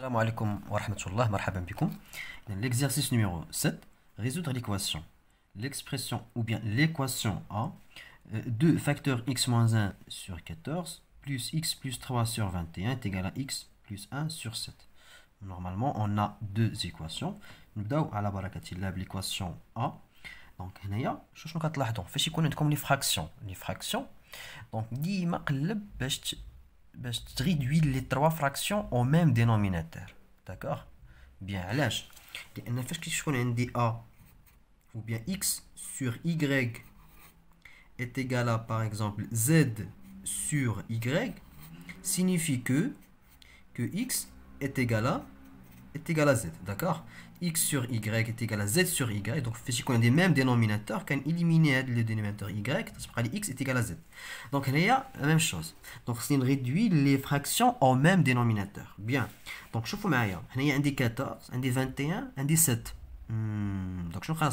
Salam alaikum wa rahmatullah, marhaban bikoum. L'exercice numéro 7, résoudre l'équation. L'expression ou bien l'équation A, 2 facteur x moins 1 sur 14 plus x plus 3 sur 21 est égal à x plus 1 sur 7. Normalement, on a deux équations. Nous allons à la barakatillah l'équation A. Donc, هنايا شنو كتلاحظوا فاش يكون عندكم لي فراكسيون دونك ديما قلب باش تريدوي لي 3 fractions au même dénominateur. D'accord? Bien, علاش؟ لأن فاش كيكون عندي A ou bien x sur y est égal à par exemple z sur y signifie que x est égal à z. D'accord? X sur y est égal à z sur y. Donc, si on a des mêmes dénominateurs, quand éliminer le dénominateur y, x est égal à z. Donc, il y a la même chose. Donc, c'est réduit les fractions au même dénominateur. Bien. Donc, je vous dis, il y a un des 14, un des 21, un des 7. Donc, je vais vous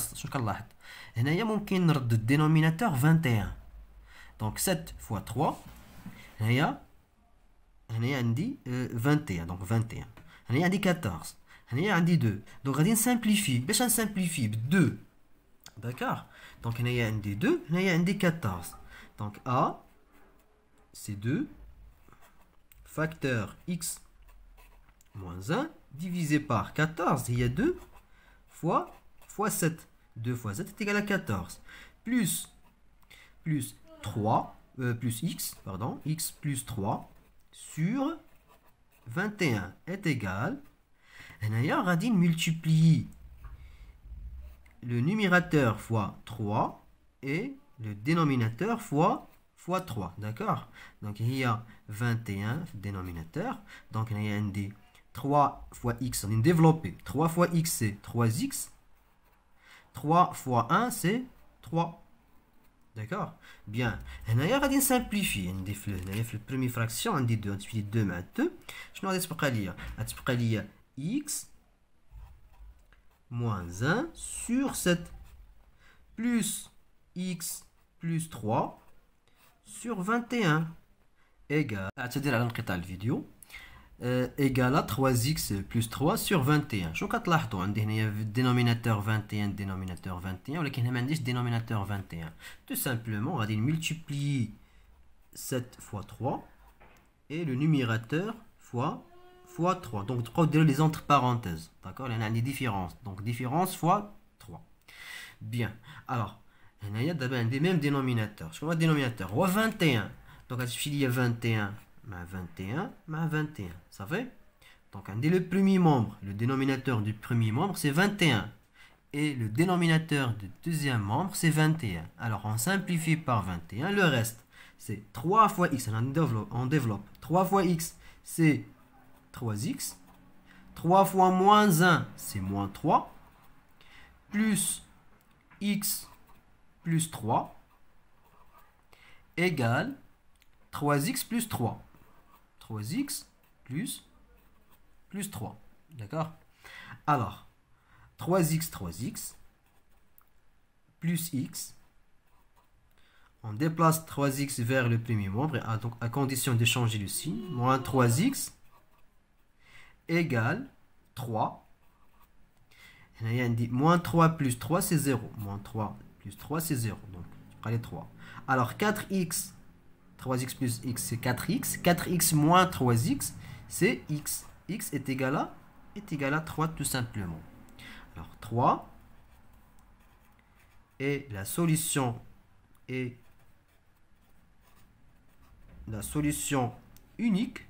il y a le dénominateur 21. Donc, 7 fois 3, il y a un des 21. Donc, 21. Il y a un des 14. Il y a un des 2. Donc, on va simplifier. On simplifie 2. D'accord? Donc, il y a un des 2. Il y a un des 14. Donc, A, c'est 2 facteur x moins 1 divisé par 14. Il y a 2 fois 7. 2 fois 7 est égal à 14. Plus 3, plus x, pardon, x plus 3 sur 21 est égal. On va multiplier le numérateur fois 3 et le dénominateur fois 3. D'accord? Donc, il y a 21 dénominateur. Donc, il y a un des 3 fois x, on est développé. 3 fois x, c'est 3x. 3 fois 1, c'est 3. D'accord? Bien. On va simplifier. On a la première fraction, on dit 2. On dit 2 مع 2. Je vais lire x moins 1 sur 7 plus x plus 3 sur 21 égale اعتذر على انقطاع الفيديو égale à 3x plus 3 sur 21. شنو كتلاحظوا عندي هنايا dénominateur 21 dénominateur 21 ولكن هنا ما عنديش dénominateur 21. Tout simplement غادي multiplier 7 fois 3 et le numérateur fois 3. Donc, tu peux dire les entre parenthèses. D'accord? Il y a des différences. Donc, différence fois 3. Bien. Alors, il y a des mêmes dénominateurs. Je vois le dénominateur. 21. Donc, il y a 21. 21. 21. Ça fait? Donc, on dit le premier membre. Le dénominateur du premier membre, c'est 21. Et le dénominateur du deuxième membre, c'est 21. Alors, on simplifie par 21. Le reste, c'est 3 fois x. On développe. 3 fois x, c'est 3x. 3 fois moins 1, c'est moins 3. Plus x plus 3 égale 3x plus 3. 3x plus 3. D'accord? Alors, 3x plus x. On déplace 3x vers le premier membre, donc à condition de changer le signe. Moins 3x égale 3. Et on dit moins 3 plus 3, c'est 0. Moins 3 plus 3, c'est 0. Donc, allez 3. Alors, 4x, 3x plus x, c'est 4x. 4x moins 3x, c'est x. X est égal à 3, tout simplement. Alors, 3. Et la solution est la solution unique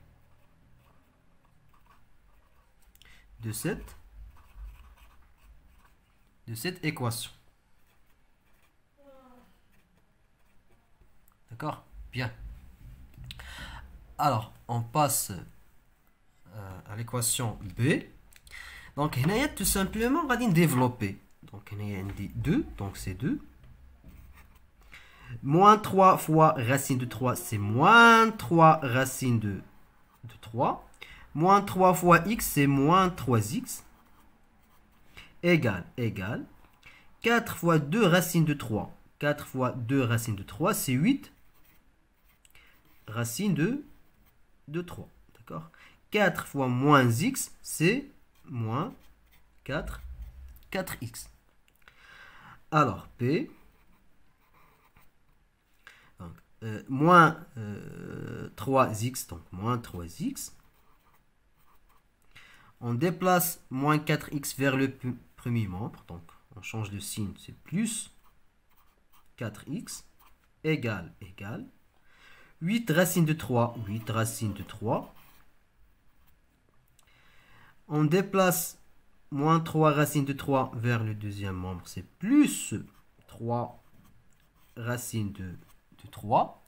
de cette équation. D'accord? Bien. Alors, on passe à l'équation B. Donc, il y a tout simplement, on va développer. Donc, il y a 2, donc c'est 2. Moins 3 fois racine de 3, c'est moins 3 racine de 3. Moins 3 fois x, c'est moins 3x. Égale. 4 fois 2 racine de 3. 4 fois 2 racine de 3, c'est 8 racine de 3. D'accord? 4 fois moins x, c'est moins 4x. Alors, P, donc, moins 3x, donc moins 3x. On déplace moins 4x vers le premier membre, donc on change de signe, c'est plus 4x, égale 8 racine de 3, 8 racine de 3. On déplace moins 3 racine de 3 vers le deuxième membre, c'est plus 3 racine de 3.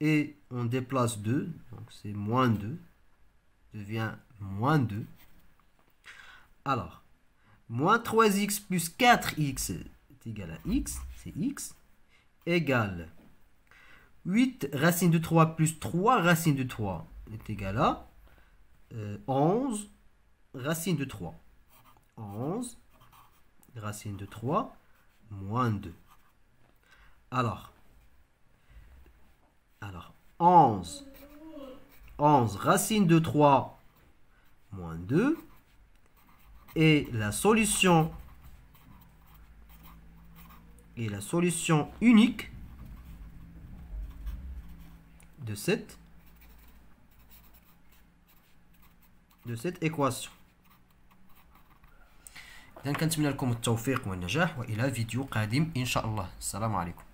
Et on déplace 2, donc c'est moins 2, devient moins 2. Alors, moins 3x plus 4x est égal à x, c'est x, égale 8 racine de 3 plus 3 racine de 3 est égal à 11 racine de 3. 11 racine de 3 moins 2. Alors 11 racine de 3 moins 2. Et la solution unique de cette équation. إذا كنتمنى لكم التوفيق والنجاح وإلى فيديو قادم إن شاء الله. السلام عليكم.